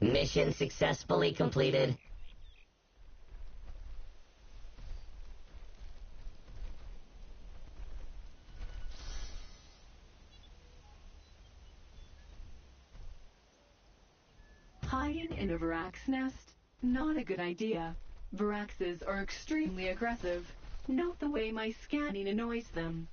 Mission successfully completed. Hiding in a Varax nest? Not a good idea. Varaxes are extremely aggressive. Note the way my scanning annoys them.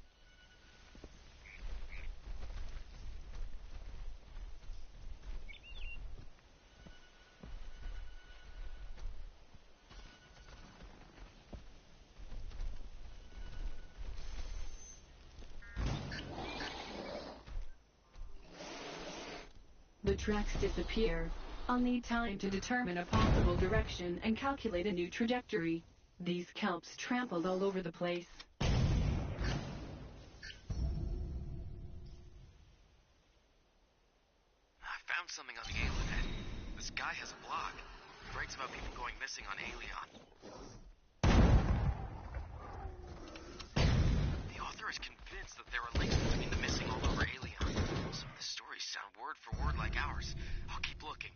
The tracks disappear. I'll need time to determine a possible direction and calculate a new trajectory. These kelps trampled all over the place. I found something on the Aeon head. This guy has a blog. He writes about people going missing on Aeon. The author is convinced that there are links between the missing all over Aeon. Some of the stories sound word for word like ours. I'll keep looking.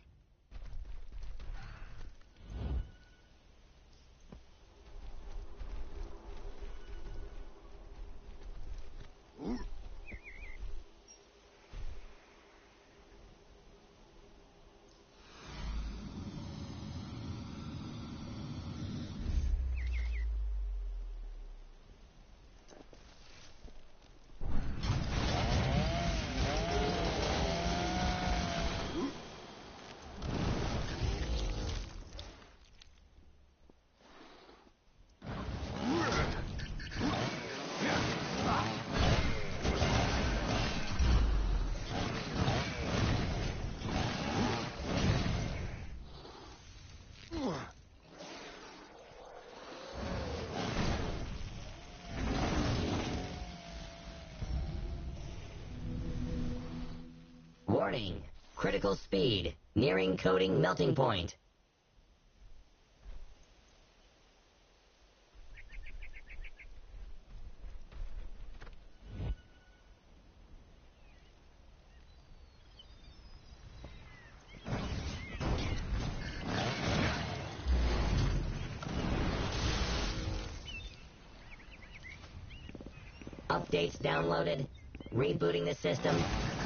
Warning. Critical speed. Nearing coding melting point. Updates downloaded. Rebooting the system.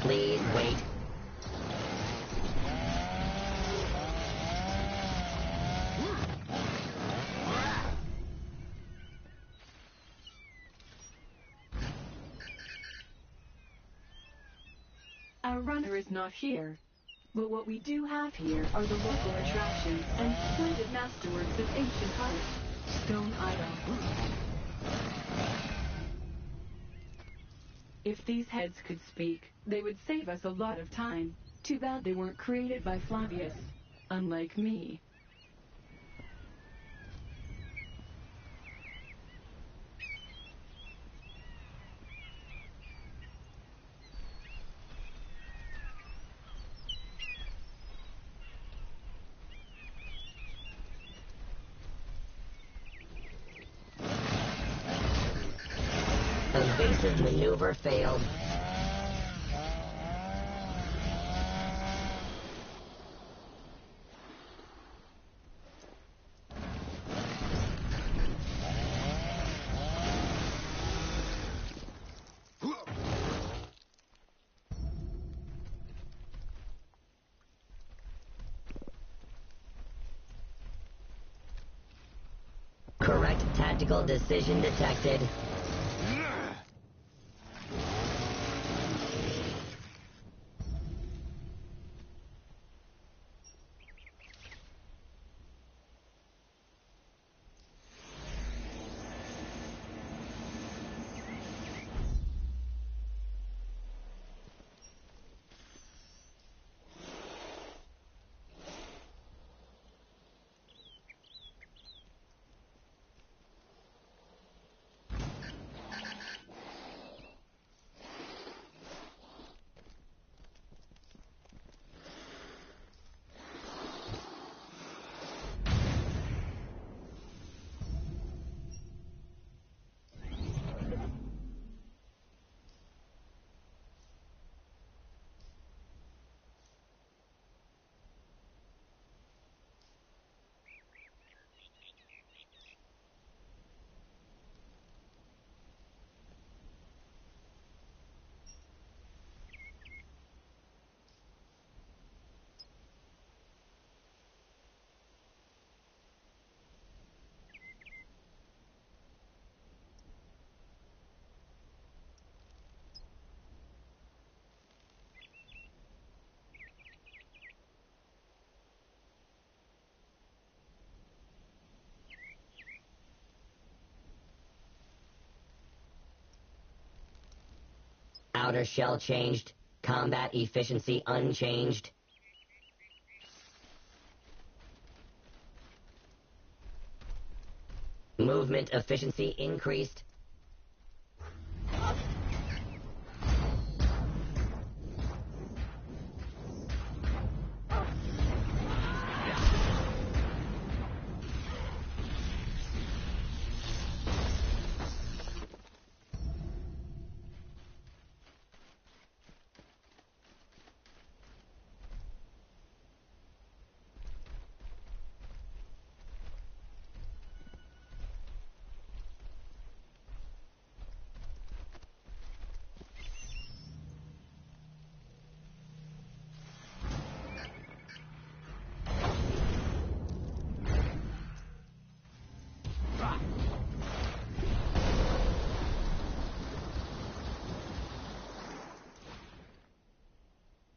Please wait. Our runner is not here. But what we do have here are the local attractions and splendid masterworks of ancient art. Stone Idol. If these heads could speak, they would save us a lot of time. Too bad they weren't created by Flavius, unlike me. Evasive maneuver failed. Correct tactical decision detected. outer shell changed. Combat efficiency unchanged. Movement efficiency increased.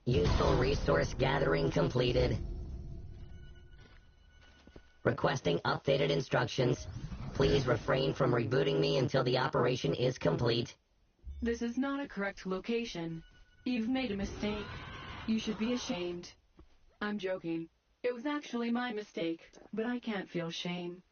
Useful resource gathering completed. Requesting updated instructions. Please refrain from rebooting me until the operation is complete. This is not a correct location. You've made a mistake. You should be ashamed. I'm joking. It was actually my mistake, but I can't feel shame.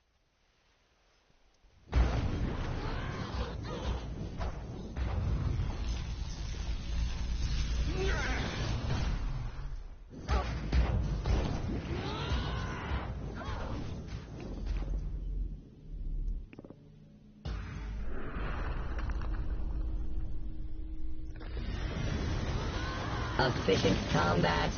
Efficient combat.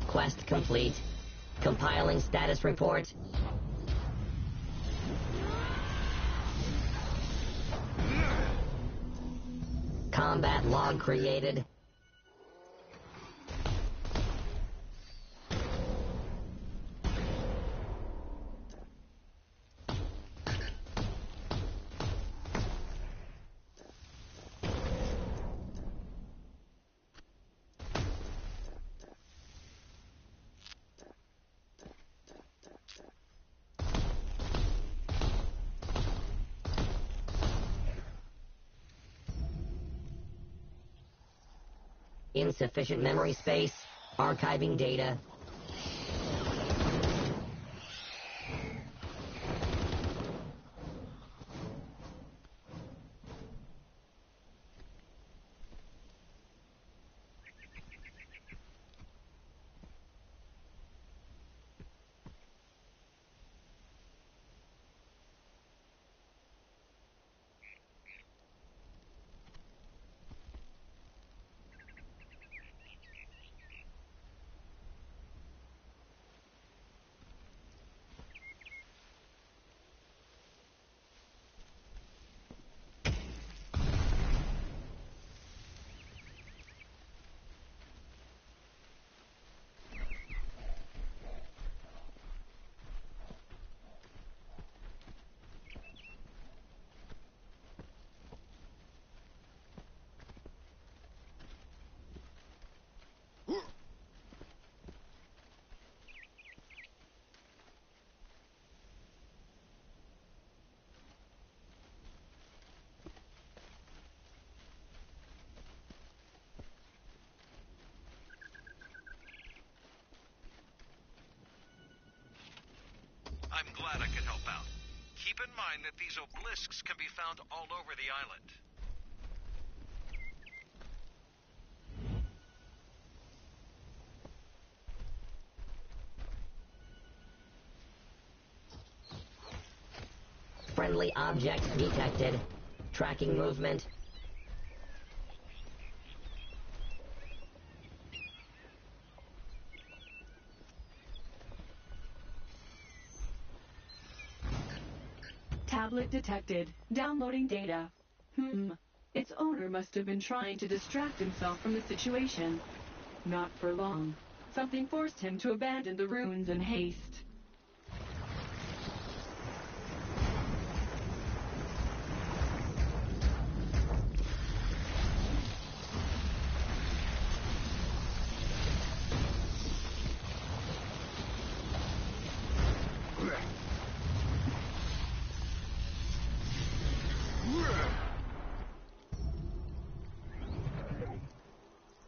Quest complete. Compiling status report. Combat log created. Insufficient memory space. Archiving data. I'm glad I could help out. Keep in mind that these obelisks can be found all over the island. Friendly object detected. Tracking movement. Tablet detected. Downloading data. Its owner must have been trying to distract himself from the situation. Not for long. Something forced him to abandon the ruins in haste.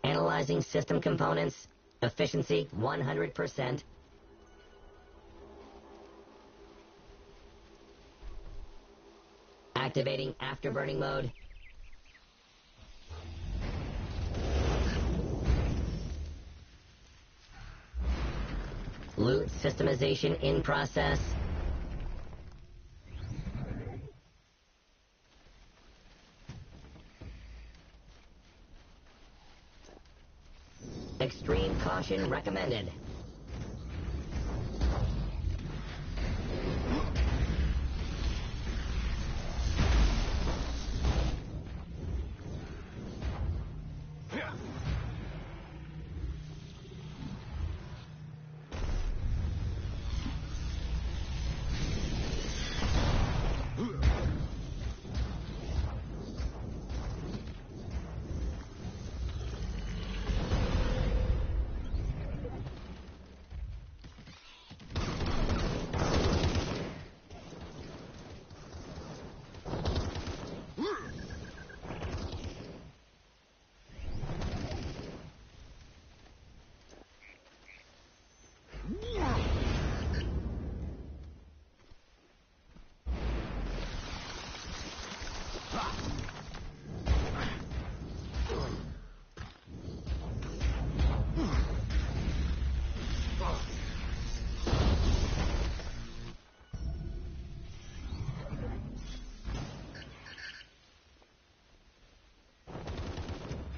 Analyzing system components. Efficiency 100%. Activating afterburning mode. Loot systemization in process. Extreme caution recommended.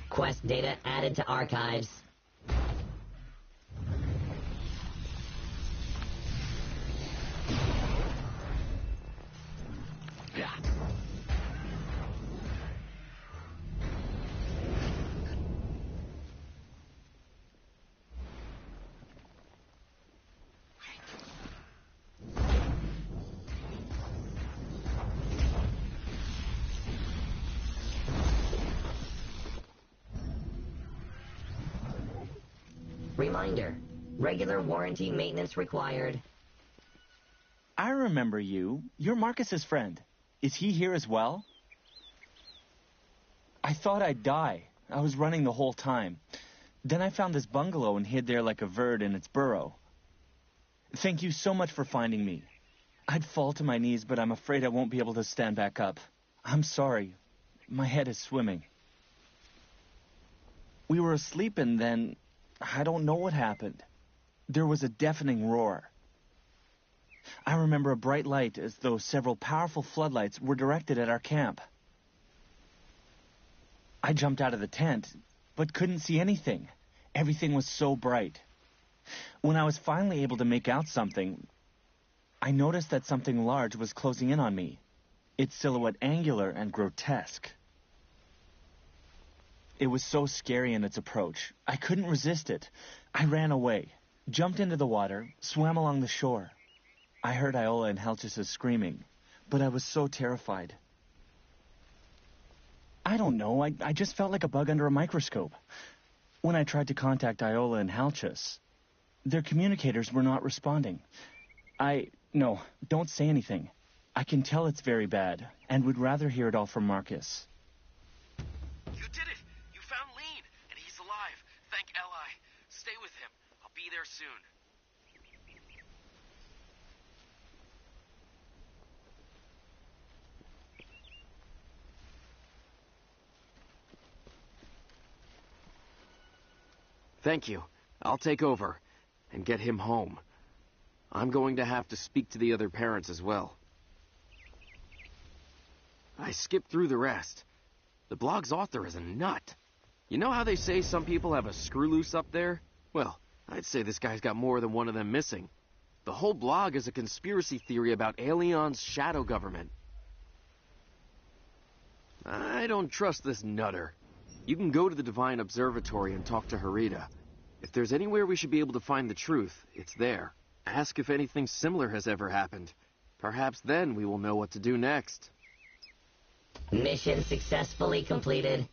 Quest data added to archives. Reminder, regular warranty maintenance required. I remember you. You're Marcus's friend. Is he here as well? I thought I'd die. I was running the whole time. Then I found this bungalow and hid there like a bird in its burrow. Thank you so much for finding me. I'd fall to my knees, but I'm afraid I won't be able to stand back up. I'm sorry. My head is swimming. We were asleep and then... I don't know what happened. There was a deafening roar. I remember a bright light as though several powerful floodlights were directed at our camp. I jumped out of the tent, but couldn't see anything. Everything was so bright. When I was finally able to make out something, I noticed that something large was closing in on me, its silhouette angular and grotesque. It was so scary in its approach. I couldn't resist it. I ran away, jumped into the water, swam along the shore. I heard Iola and Helchis' screaming, but I was so terrified. I don't know, I just felt like a bug under a microscope. When I tried to contact Iola and Helchis, their communicators were not responding. No, don't say anything. I can tell it's very bad, and would rather hear it all from Marcus. You did it! You found Lean, and he's alive. Thank Eli. Stay with him. I'll be there soon. Thank you. I'll take over and get him home. I'm going to have to speak to the other parents as well. I skipped through the rest. The blog's author is a nut. You know how they say some people have a screw loose up there? Well, I'd say this guy's got more than one of them missing. The whole blog is a conspiracy theory about Alion's shadow government. I don't trust this nutter. You can go to the Divine Observatory and talk to Harita. If there's anywhere we should be able to find the truth, it's there. Ask if anything similar has ever happened. Perhaps then we will know what to do next. Mission successfully completed.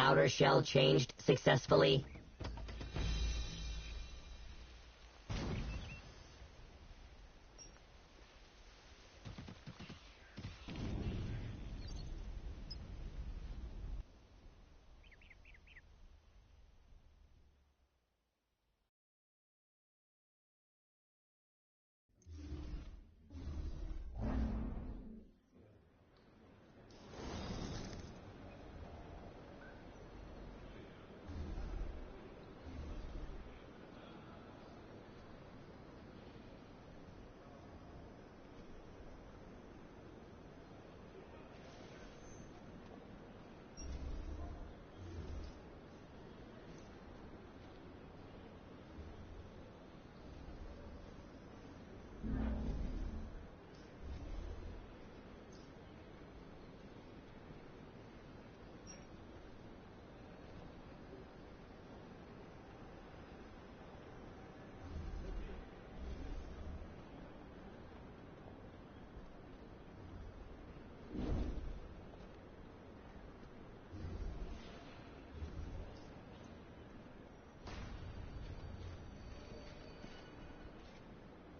Outer shell changed successfully.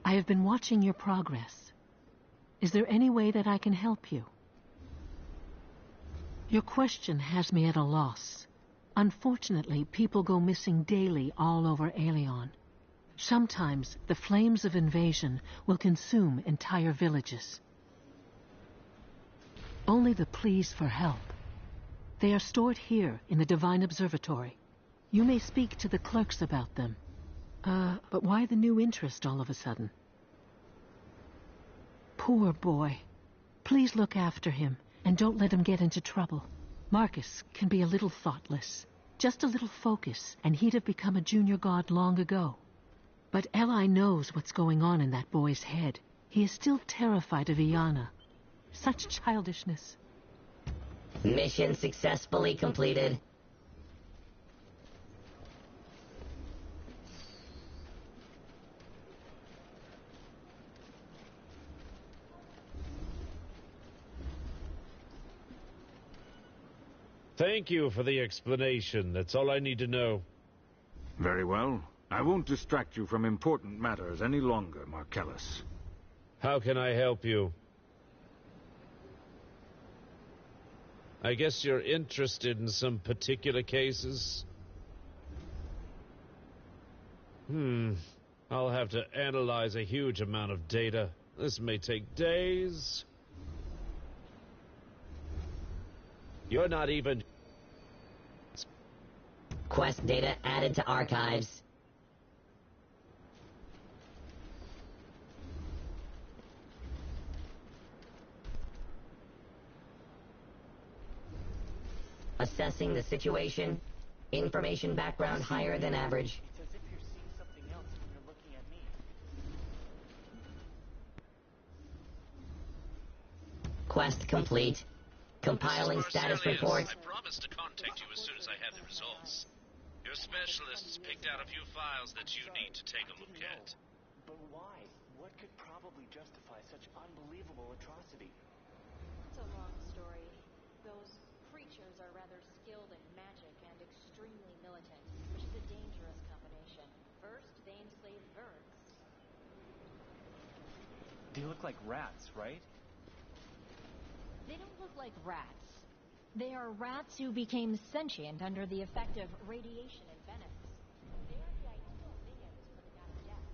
I have been watching your progress. Is there any way that I can help you? Your question has me at a loss. Unfortunately, people go missing daily all over Alion. Sometimes the flames of invasion will consume entire villages. Only the pleas for help. They are stored here in the Divine Observatory. You may speak to the clerks about them. But why the new interest all of a sudden? Poor boy. Please look after him, and don't let him get into trouble. Marcus can be a little thoughtless. Just a little focus, and he'd have become a junior god long ago. But Eli knows what's going on in that boy's head. He is still terrified of Iana. Such childishness. Mission successfully completed. Thank you for the explanation. That's all I need to know. Very well. I won't distract you from important matters any longer, Marcellus. How can I help you? I guess you're interested in some particular cases? I'll have to analyze a huge amount of data. This may take days. You're not even... Quest data added to archives. Assessing the situation. Information background higher than average. It's as if you're seeing something else when you're looking at me. Quest complete. Compiling status report. I promised to contact you as soon as I had the results. Your specialists picked out a few files that you need to take a look at. But why? What could probably justify such unbelievable atrocity? It's a long story. Those creatures are rather skilled in magic and extremely militant, which is a dangerous combination. First, they enslave birds. They look like rats, right? They don't look like rats. They are rats who became sentient under the effect of radiation and venoms. They are the ideal minions for the God of Death.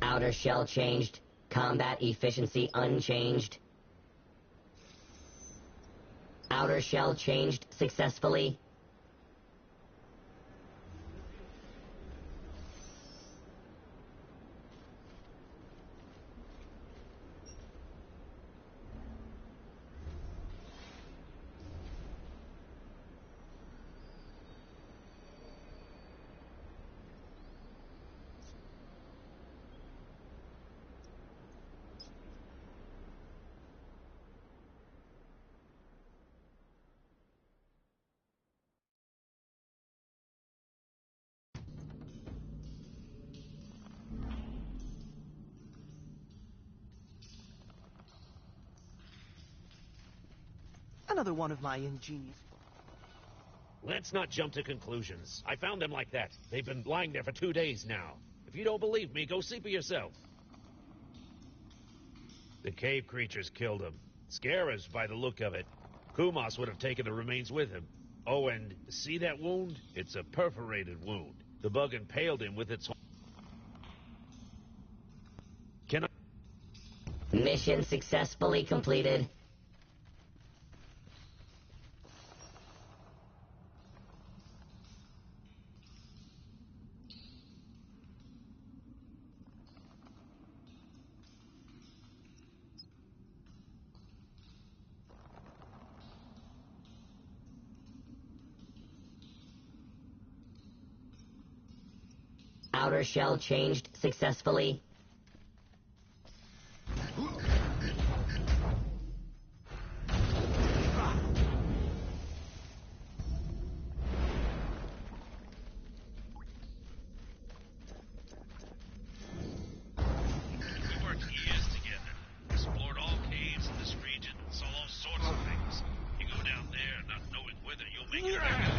Outer shell changed. Combat efficiency unchanged. Outer shell changed successfully. Another one of my ingenious... Let's not jump to conclusions. I found them like that. They've been lying there for 2 days now. If you don't believe me, go see for yourself. The cave creatures killed him. Scarabs by the look of it. Kumos would have taken the remains with him. Oh, and see that wound? It's a perforated wound. The bug impaled him with its... Can I... Mission successfully completed. Outer shell changed successfully. We worked years together. Explored all caves in this region. Saw all sorts of things. You go down there not knowing whether you'll make it back.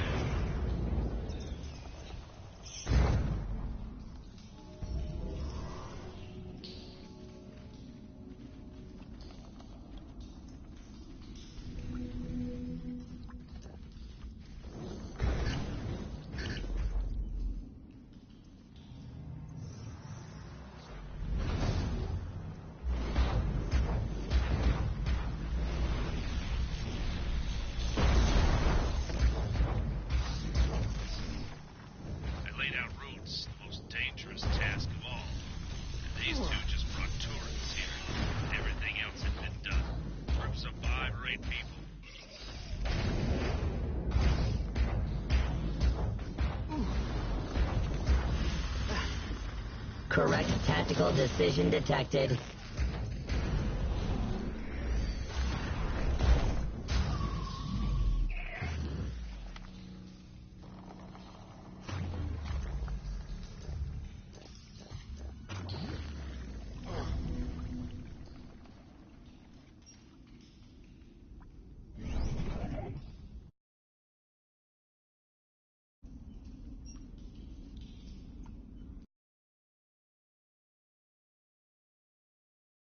Correct tactical decision detected.